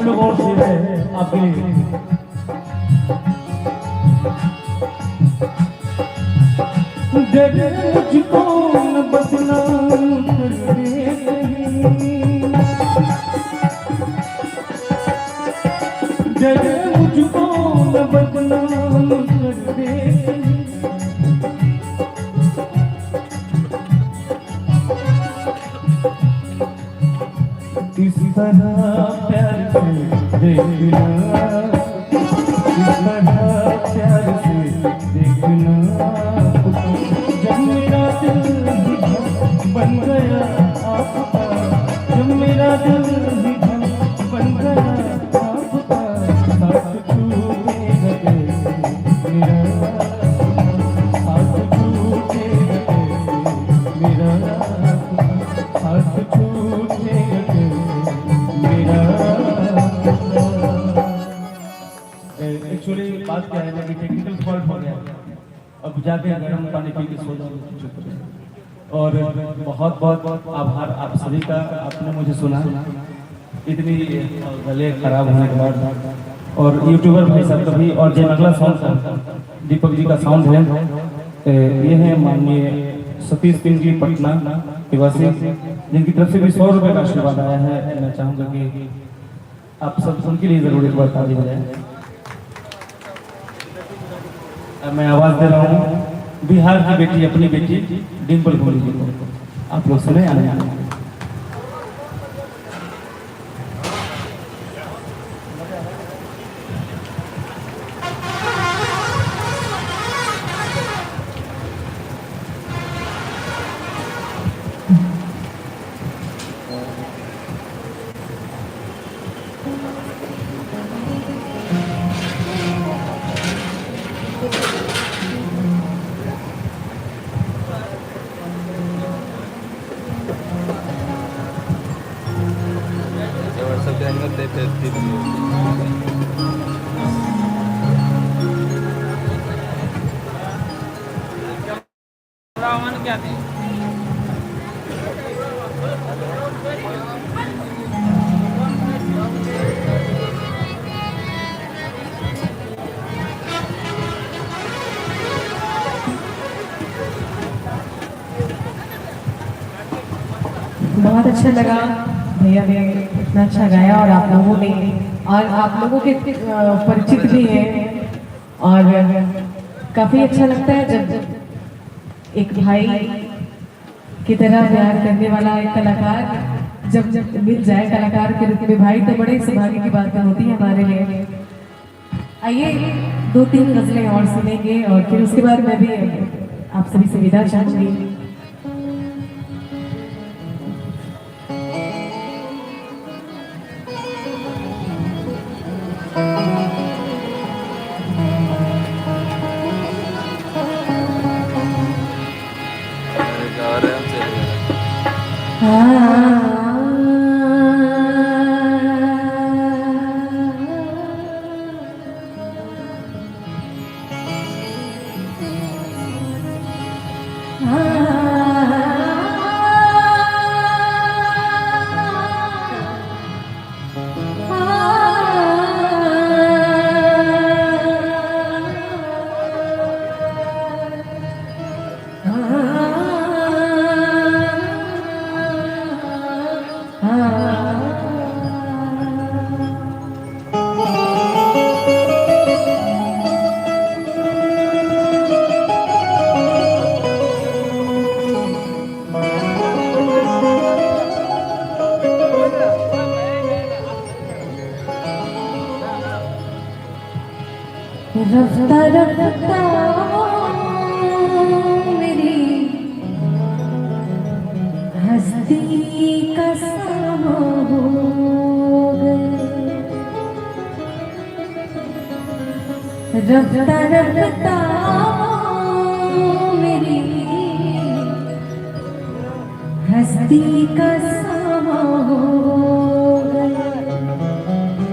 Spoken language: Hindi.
लोगों से है आपके लिए। मुझको न बदनाम कर दे मुझको न बदनाम कर दे इस तरह प्यार से देखना, इस तरह प्यार से देखना, जब मेरा दिल बन गया आपका, जब मेरा दिल बन गया आपका, साथ छूटेगा कैसे मेरा, साथ छूटेगा कैसे मेरा, साथ छूटेगा मेरा। एक्चुअली बात क्या है ना कि टेक्निकल फॉल्ट हो गया, अब जाके गर्म पानी पी के सो जाओ। और बहुत बहुत आभार आप सभी का, आपने मुझे सुना इतनी गले खराब होने के बाद, और यूट्यूबर भाई साहब का भी, और जयमंगला साउंड दीपक जी का साउंड है, ये है माननीय सतीश सिंह जी पटना निवासी, जिनकी तरफ से भी 100 रुपये का आशीर्वाद आया है। मैं चाहूँगा कि आप सब उनके लिए जरूर एक बार ताली बजाएं। मैं आवाज दे रहा हूँ बिहार की बेटी, अपनी बेटी डिम्पल भोली जी को, आप लोग सुने आने। क्या थे बहुत अच्छा लगा भैया ने इतना अच्छा गाया, और आप लोगों ने, और आप लोगों के परिचित भी हैं, और काफ़ी अच्छा लगता है जब एक भाई की तरह प्यार करने वाला एक कलाकार जब मिल जाए, कलाकार के रूप में भाई, तो बड़े सौभाग्य की बात होती है हमारे लिए। आइए 2-3 गजलें और सुनेंगे, और फिर उसके बाद मैं भी आप सभी से विदा चाहूँगी। रफ्ता रफ्ता मेरी हस्ती का समा हो गए, रफ्ता रफ्ता मेरी हस्ती का